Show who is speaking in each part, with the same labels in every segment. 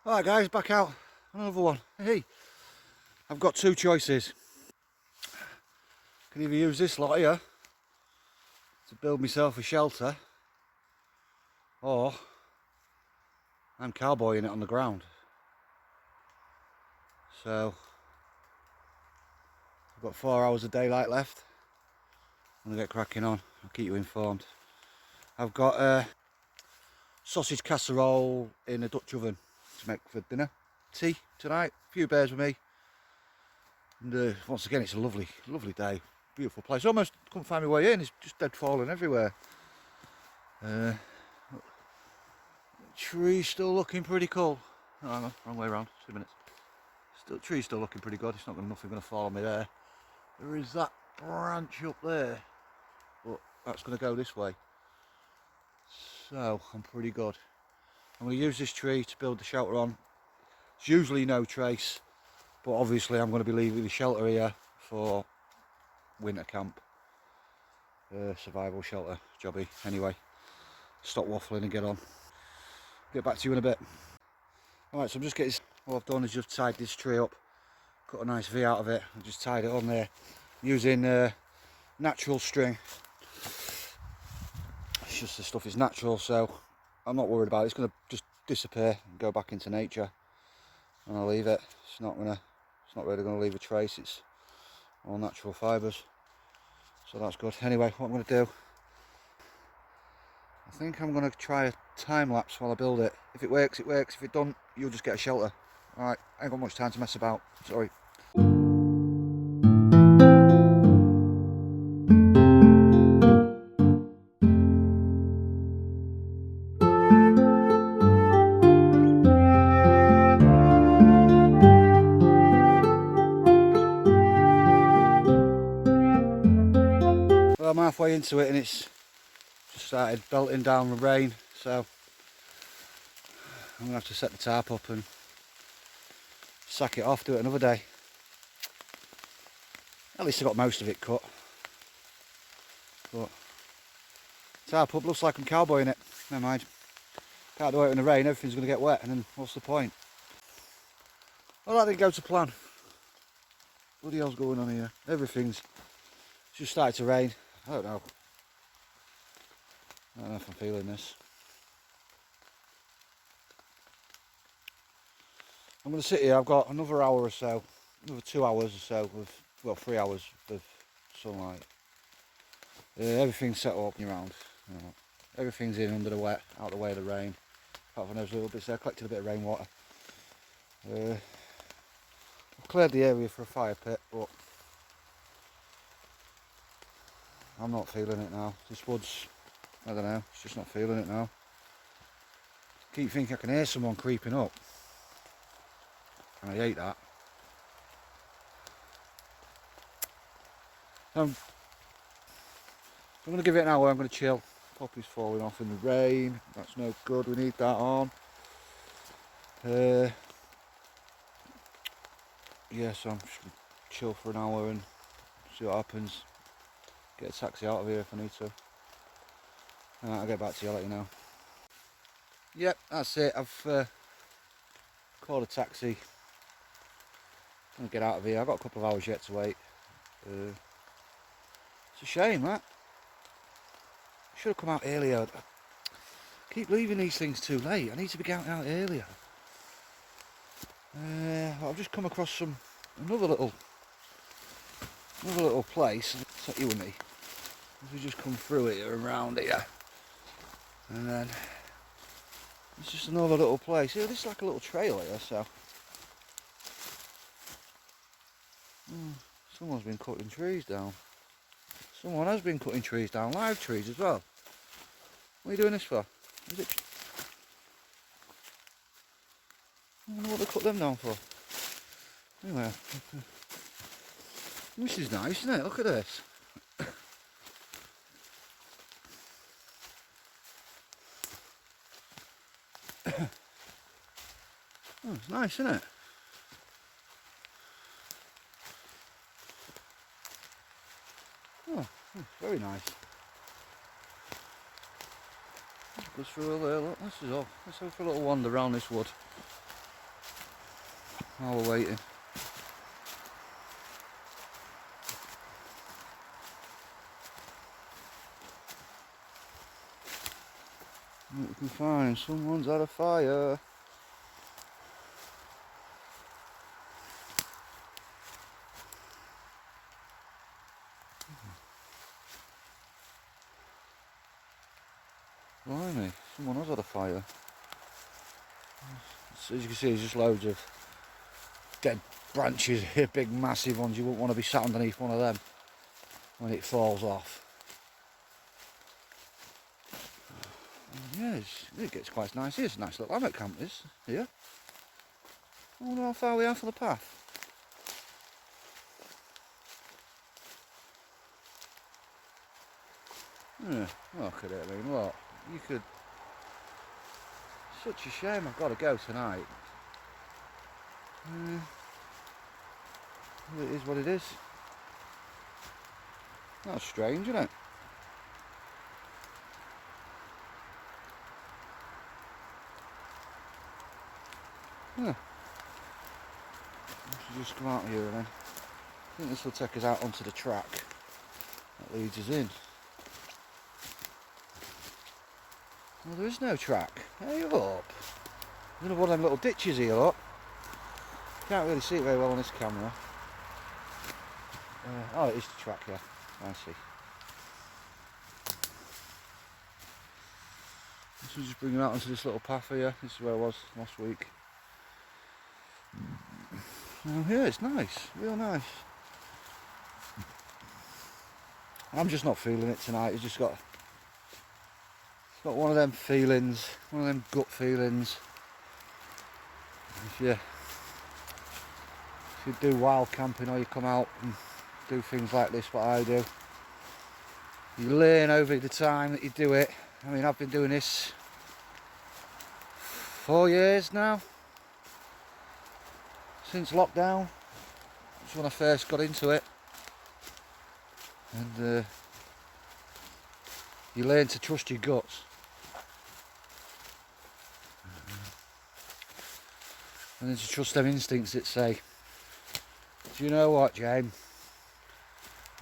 Speaker 1: Alright guys, back out. Another one. Hey, I've got two choices. I can either use this lot here to build myself a shelter, or I'm cowboying it on the ground. So, I've got 4 hours of daylight left. I'm gonna get cracking on. I'll keep you informed. I've got a sausage casserole in a Dutch oven to make for dinner. Tea tonight, a few bears with me. And once again, it's a lovely, lovely day. Beautiful place. Almost couldn't find my way in. It's just dead falling everywhere. Tree's still looking pretty cool. Oh, hang on, wrong way around. 2 minutes. Tree's still looking pretty good. It's not nothing going to fall on me there. There is that branch up there, but that's going to go this way. So I'm pretty good. I'm going to use this tree to build the shelter on. It's usually no trace, but obviously I'm going to be leaving the shelter here for winter camp. Survival shelter jobby. Anyway, stop waffling and get on. Get back to you in a bit. Alright, so I'm just getting, all I've done is just tied this tree up, cut a nice V out of it, and just tied it on there using natural string. It's just the stuff is natural, so I'm not worried about it. It's going to just disappear and go back into nature, and I'll leave it. It's not really going to leave a trace. It's all natural fibres, so that's good. Anyway, what I'm going to do, I think I'm going to try a time lapse while I build it. If it works, it works. If it don't, you'll just get a shelter. Alright, I ain't got much time to mess about. Sorry. Well, I'm halfway into it and it's just started belting down with rain, so I'm going to have to set the tarp up and sack it off, do it another day. At least I got most of it cut. But tarp up looks like I'm cowboying it. Never mind. Can't do it in the rain, everything's going to get wet, and then what's the point? Well, that didn't go to plan. What the hell's going on here? It's just started to rain. I don't know if I'm feeling this. I'm going to sit here. I've got another hour or so, another 2 hours or so of, well, 3 hours of sunlight. Everything's set up around. You know, everything's in under the wet, out of the way of the rain. Apart from those little bits there, collected a bit of rainwater. I've cleared the area for a fire pit, but I'm not feeling it now. This wood's, I don't know, it's just not feeling it now. Keep thinking I can hear someone creeping up. And I hate that. I'm going to give it an hour. I'm going to chill. Poppy's falling off in the rain. That's no good. We need that on. Yeah, so I'm just going to chill for an hour and see what happens. Get a taxi out of here if I need to. I'll get back to you, I'll let you know. Yep, that's it. I've called a taxi. I'm going to get out of here. I've got a couple of hours yet to wait. It's a shame, that. I should have come out earlier. I keep leaving these things too late. I need to be getting out earlier. I've just come across another little place. It's like you and me. We just come through here and around here, and then it's just another little place. Yeah, this is like a little trail here. So someone's been cutting trees down. Someone has been cutting trees down, live trees as well. What are you doing this for? Is it? I don't know what they cut them down for. Anyway, this is nice, isn't it? Look at this. Oh, it's nice, isn't it? Oh, very nice. Goes through all there, look, this is all. Let's go for a little wander around this wood. while we're waiting. We can find someone's had a fire. Blimey, someone has had a fire. So as you can see, there's just loads of dead branches here, big massive ones. You wouldn't want to be sat underneath one of them when it falls off. And yeah, it gets quite nice. Here's a nice little hammock camp, this here. I wonder how far we are for the path. Yeah, look at it, I mean, what? You could... Such a shame I've got to go tonight. Well, it is what it is. That's strange, isn't it? Yeah. I should just come out here then. I think this will take us out onto the track that leads us in. Well, there is no track. Hey up! There's one of them little ditches here, look. Can't really see it very well on this camera. Oh, it is the track, yeah. I see. This will just bring you out onto this little path here. This is where I was last week. Oh, yeah, it's nice, real nice. I'm just not feeling it tonight. It's got one of them feelings, one of them gut feelings. If you do wild camping or you come out and do things like this, what I do, you learn over the time that you do it. I mean, I've been doing this 4 years now, since lockdown. That's when I first got into it, and you learn to trust your guts. And then to trust them instincts that say, do you know what, James?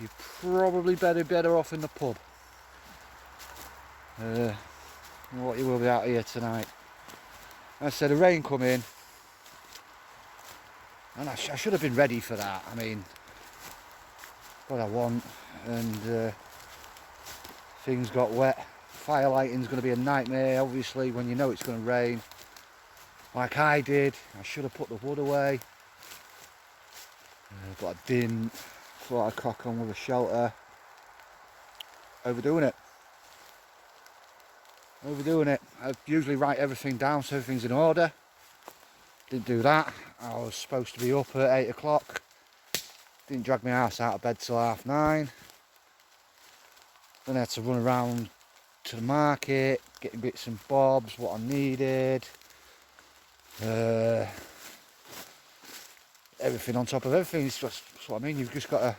Speaker 1: You're probably better off in the pub than what you will be out here tonight. I said the rain come in, and I should have been ready for that. I mean, what I want, and things got wet. Fire lighting's going to be a nightmare, obviously, when you know it's going to rain. Like I did, I should have put the wood away, but I didn't. Thought I'd crack on with a shelter. Overdoing it. I usually write everything down so everything's in order. Didn't do that. I was supposed to be up at 8 o'clock. Didn't drag my ass out of bed till 9:30. Then I had to run around to the market, getting bits and bobs, what I needed. Everything on top of everything. It's just, that's what I mean. You've just got to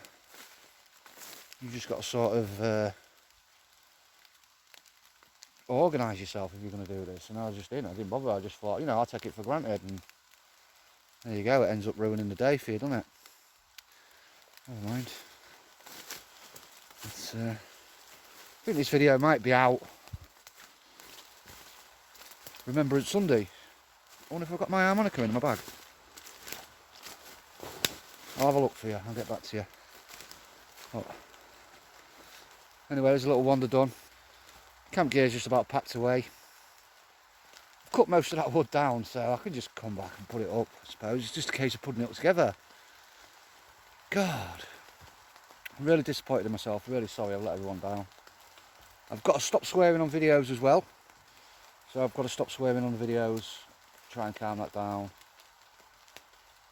Speaker 1: sort of organise yourself if you're going to do this. And I was just I didn't bother. I just thought, I'll take it for granted, and there you go. It ends up ruining the day for you, doesn't it? Never mind. I think this video might be out Remembrance Sunday. I wonder if I've got my harmonica in my bag. I'll have a look for you. I'll get back to you. Oh. Anyway, there's a little wander done. Camp gear's just about packed away. I've cut most of that wood down, so I can just come back and put it up, I suppose. It's just a case of putting it together. God. I'm really disappointed in myself. Really sorry I've let everyone down. I've got to stop swearing on videos as well. So I've got to stop swearing on the videos. Try and calm that down.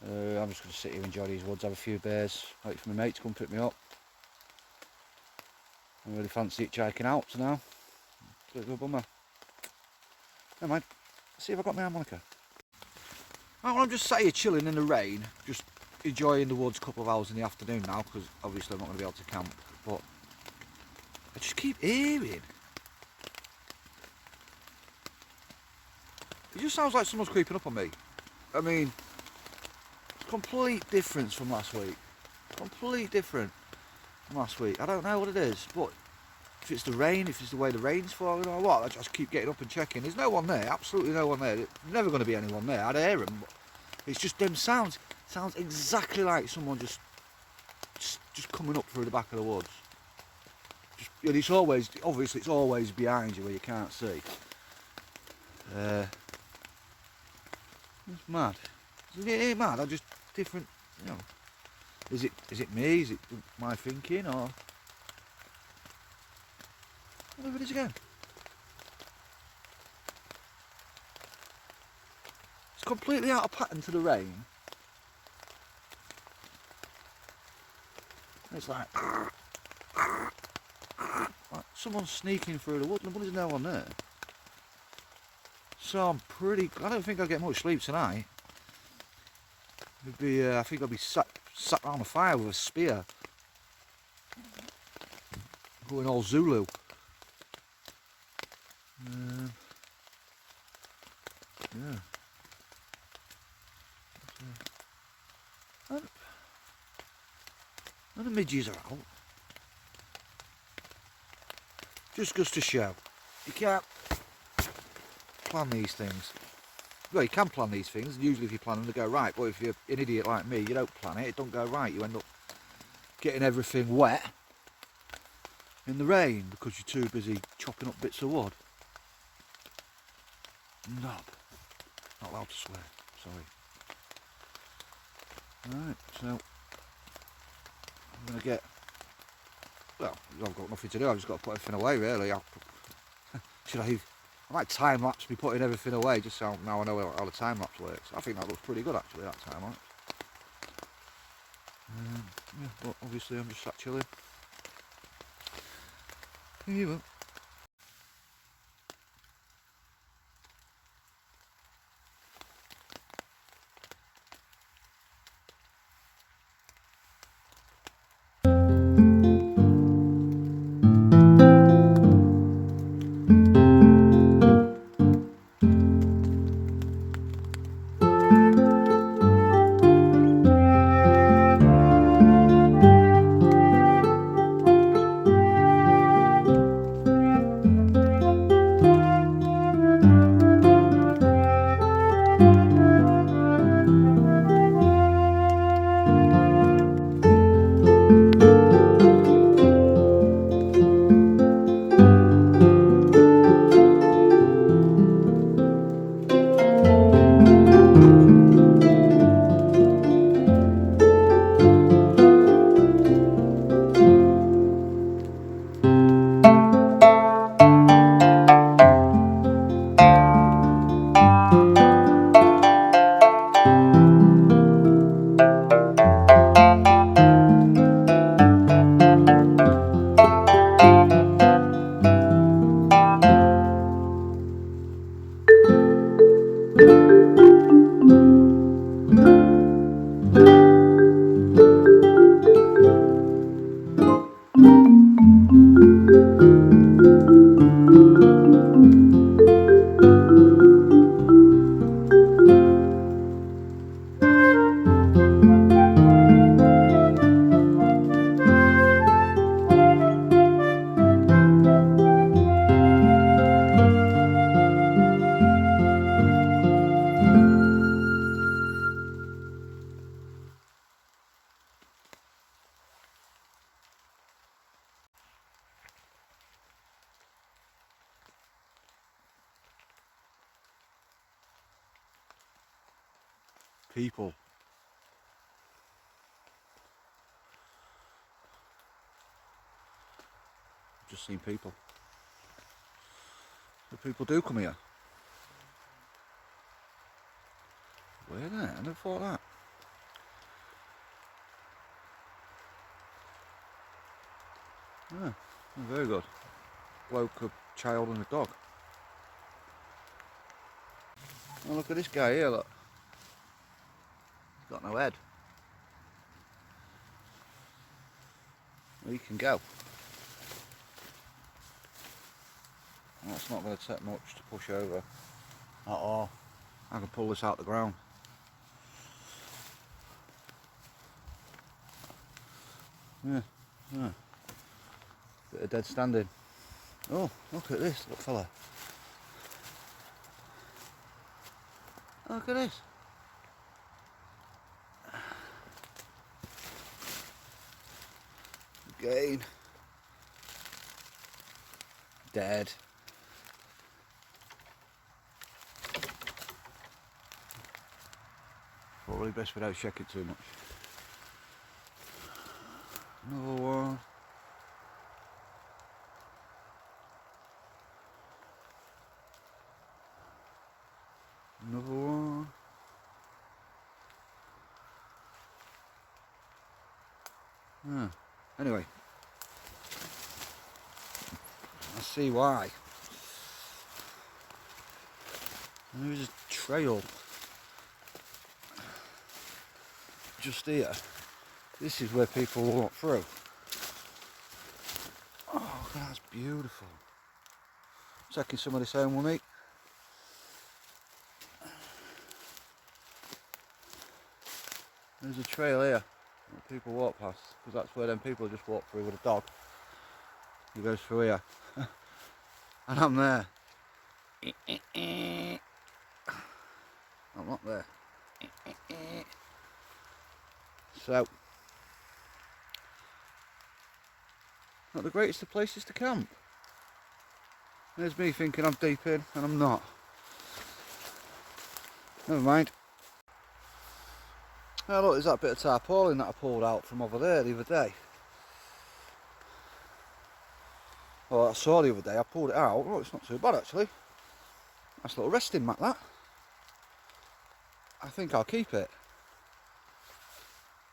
Speaker 1: I'm just going to sit here, enjoy these woods, have a few beers, wait for my mate to come pick me up. I really fancy hitchhiking out so now. It's a bit of a bummer. Never mind. Let's see if I've got my harmonica. Right, well, I'm just sat here chilling in the rain, just enjoying the woods a couple of hours in the afternoon now, because obviously I'm not going to be able to camp. But I just keep hearing. It just sounds like someone's creeping up on me. I mean, Complete difference from last week. Complete different from last week. I don't know what it is, but if it's the rain, if it's the way the rain's falling or what, I just keep getting up and checking. There's no one there, absolutely no one there. There's never going to be anyone there. I'd hear them, but it's just them sounds. Sounds exactly like someone just coming up through the back of the woods. And it's always, obviously it's always behind you where you can't see. It's mad. It ain't mad, I'm just different, you know. Is it me? Is it my thinking, or whatever it is again? It's completely out of pattern to the rain. It's like someone's sneaking through the woods and there's no one there. So I don't think I'll get much sleep tonight. I think I'll be sat around a fire with a spear. Going all Zulu. Yeah. And the midges are out. Just goes to show. You can't plan these things. Well, you can plan these things, and usually if you plan them they go right, but if you're an idiot like me, you don't plan it, it don't go right. You end up getting everything wet in the rain because you're too busy chopping up bits of wood. Knob. Not allowed to swear, sorry. Right, so I'm going to get, well, I've got nothing to do, I've just got to put everything away really. I might time lapse me putting everything away just so now I know how the time lapse works. I think that looks pretty good actually, that time lapse. Yeah, but obviously I'm just sat chilling. You will. People. Just seen people. The people do come here. Weird, isn't it? I never thought that. Yeah, very good. Bloke, a child and a dog. Oh, look at this guy here, look. He's got no head. Well, he can go. That's not going to take much to push over at all. I can pull this out the ground. Yeah, yeah. Bit of dead standing. Oh, look at this, look fella. Look at this. Again. Dead. Probably best without shaking too much. Another one. Another one. Ah. Anyway, I see why. And there's a trail just here. This is where people walk through. Oh, that's beautiful. Taking some of this home with me. There's a trail here that people walk past, because that's where them people just walk through with a dog. He goes through here. And I'm there. I'm not there. So, not the greatest of places to camp. There's me thinking I'm deep in, and I'm not. Never mind. Oh look, there's that bit of tarpaulin that I pulled out from over there the other day. Well, I saw the other day, I pulled it out. Oh, it's not too bad actually. Nice little resting mat that. I think I'll keep it.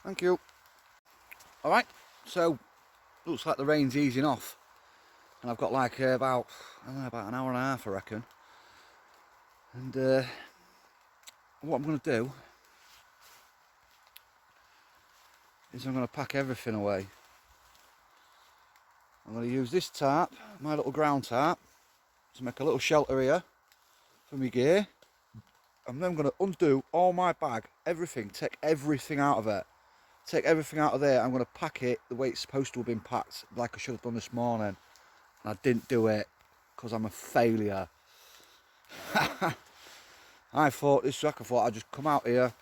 Speaker 1: Thank you. Alright, so looks like the rain's easing off. And I've got like about an hour and a half I reckon. And what I'm going to do is I'm going to pack everything away. I'm going to use this tarp, my little ground tarp, to make a little shelter here for my gear. I'm then going to undo all my bag, everything, take everything out of it. Take everything out of there, I'm going to pack it the way it's supposed to have been packed, like I should have done this morning. And I didn't do it, because I'm a failure. I thought I'd just come out here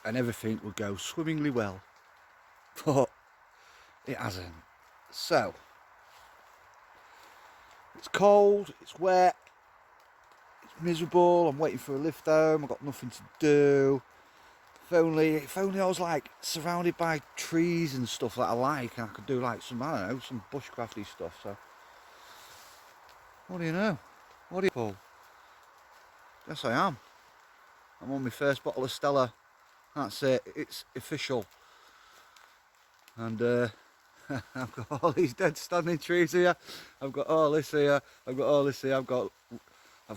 Speaker 1: and everything would go swimmingly well. But it hasn't. So, it's cold, it's wet, it's miserable, I'm waiting for a lift home, I've got nothing to do. If only I was like surrounded by trees and stuff that I like, and I could do like some, I don't know, some bushcrafty stuff. So, what do you know? What do you call? Yes, I am. I'm on my first bottle of Stella. That's it. It's official. And I've got all these dead standing trees here. I've got all this here. I've got all this here. I've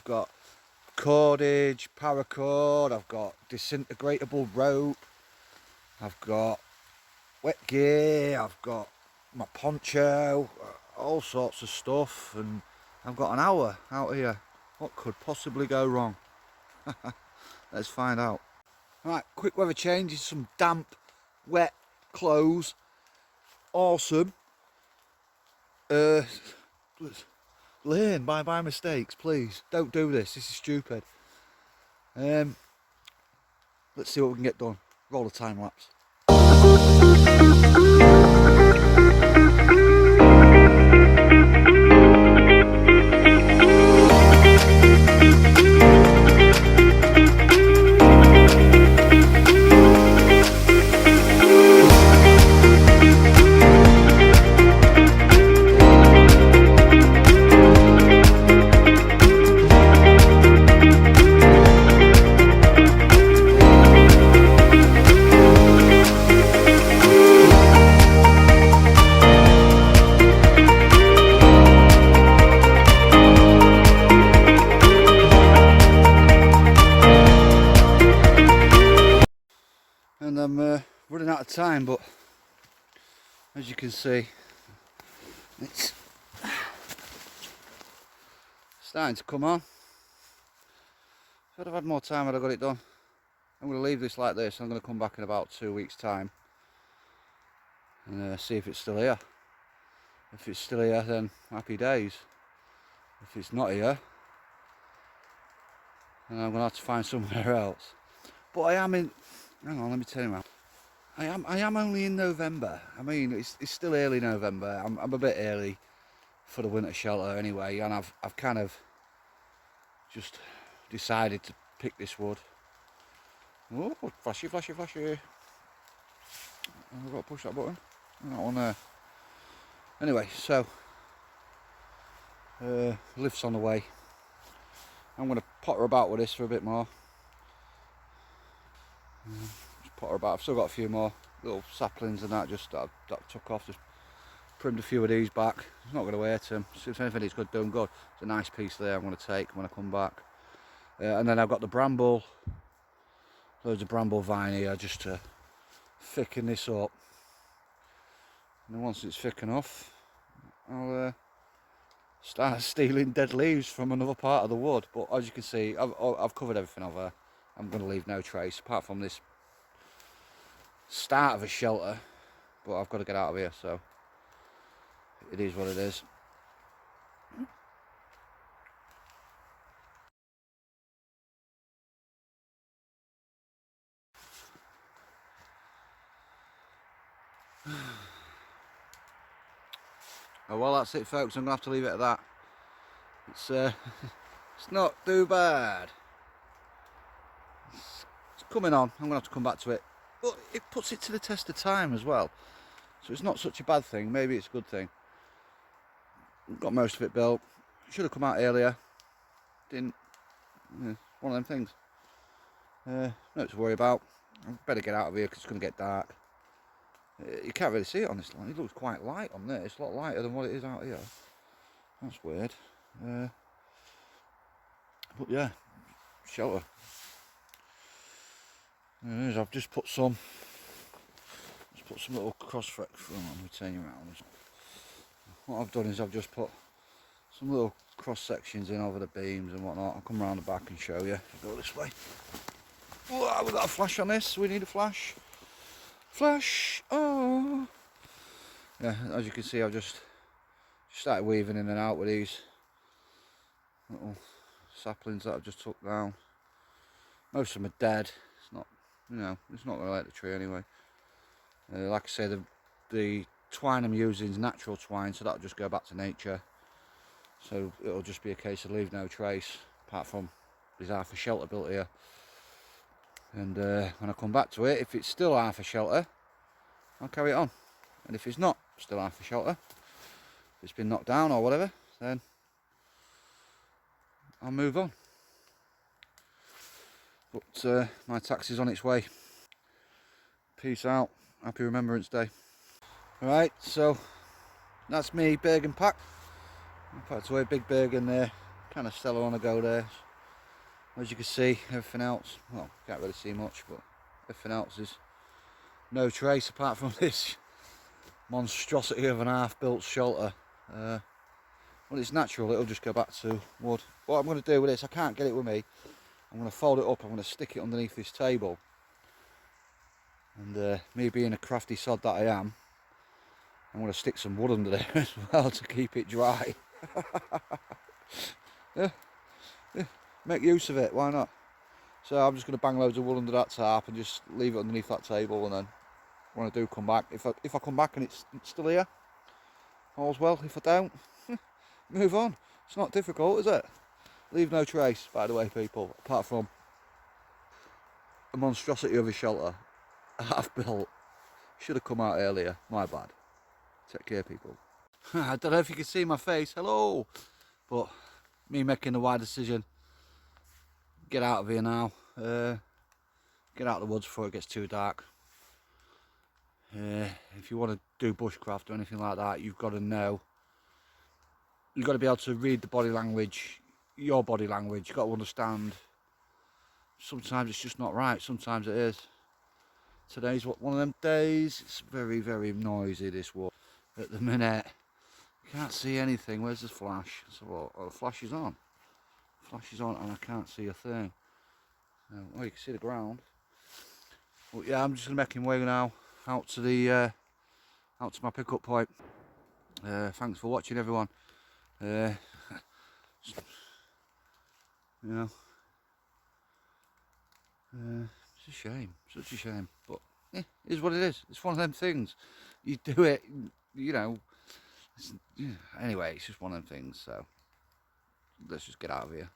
Speaker 1: got cordage, paracord. I've got disintegratable rope. I've got wet gear. I've got my poncho. All sorts of stuff. And I've got an hour out here. What could possibly go wrong? Let's find out. Right, quick weather change. Some damp, wet clothes. Awesome. Lane, by mistakes, please. Don't do this. This is stupid. Let's see what we can get done. Roll the time lapse. And I'm running out of time, but as you can see, it's starting to come on. If I'd have had more time, I'd have got it done. I'm going to leave this like this. I'm going to come back in about 2 weeks' time and see if it's still here. If it's still here, then happy days. If it's not here, then I'm gonna have to find somewhere else. But I am in. Hang on, let me turn around. I am only in November. I mean, it's still early November. I'm a bit early for the winter shelter anyway, and I've kind of just decided to pick this wood. Oh, flashy, flashy, flashy. I've got to push that button. That one there. Anyway, so lift's on the way. I'm going to potter about with this for a bit more. Just potter about. I've still got a few more little saplings and that just that I took off. Just trimmed a few of these back. It's not going to hurt them. So if anything, it's going to do them good. It's a nice piece there I'm going to take when I come back. And then I've got the bramble. Loads of bramble vine here just to thicken this up. And then once it's thick enough, I'll start stealing dead leaves from another part of the wood. But as you can see, I've covered everything over. I'm going to leave no trace apart from this start of a shelter. But I've got to get out of here, so it is what it is. Oh, well, that's it, folks. I'm going to have to leave it at that. It's it's not too bad. It's coming on. I'm going to have to come back to it. But it puts it to the test of time as well. So it's not such a bad thing. Maybe it's a good thing. Got most of it built. Should have come out earlier. Didn't. Yeah, one of them things. No to worry about. I better get out of here because it's going to get dark. You can't really see it on this line. It looks quite light on there. It's a lot lighter than what it is out here. That's weird. But yeah, shelter. There it is. I've just put some little cross on. Let me turn you around. What I've done is I've just put some little cross sections in over the beams and whatnot. I'll come around the back and show you. I'll go this way. Whoa, we've got a flash on this. We need a flash. Flash! Oh! Yeah, as you can see, I've just started weaving in and out with these little saplings that I've just took down. Most of them are dead. It's not, it's not going to let the tree anyway. Like I say, the twine I'm using is natural twine, so that'll just go back to nature. So it'll just be a case of leave no trace, apart from there's half a shelter built here. And when I come back to it, if it's still half a shelter, I'll carry it on. And if it's not still half a shelter, if it's been knocked down or whatever, then I'll move on. But my taxi's on its way. Peace out. Happy Remembrance Day. Alright, so that's me, Bergen pack. I packed away Big Bergen there. Kind of stellar on the go there. As you can see, everything else, well, can't really see much, but everything else is no trace apart from this monstrosity of an half-built shelter. When it's natural, it'll just go back to wood. What I'm going to do with this, I can't get it with me. I'm going to fold it up, I'm going to stick it underneath this table. And me being a crafty sod that I am, I'm going to stick some wood under there as well to keep it dry. Yeah. Make use of it, why not? So I'm just going to bang loads of wool under that tarp and just leave it underneath that table, and then when I do come back, if I come back and it's still here, all's well. If I don't, move on. It's not difficult, is it? Leave no trace, by the way, people, apart from a monstrosity of a shelter, half built. Should have come out earlier, my bad. Take care, people. I don't know if you can see my face, hello, but me making the wide decision, get out of here now, get out of the woods before it gets too dark. If you want to do bushcraft or anything like that, you've got to know, you've got to be able to read the body language, your body language. You've got to understand, sometimes it's just not right, sometimes it is. Today's one of them days. It's very, very noisy, this wood at the minute. Can't see anything. Where's this flash? So the flash is on. Flash is on and I can't see a thing. Oh, you can see the ground. But yeah, I'm just going to make him way now out to the out to my pickup point. Thanks for watching, everyone. You know, it's a shame, such a shame, but it is what it is. It's one of them things. You do it, you know. Anyway, it's just one of them things. So let's just get out of here.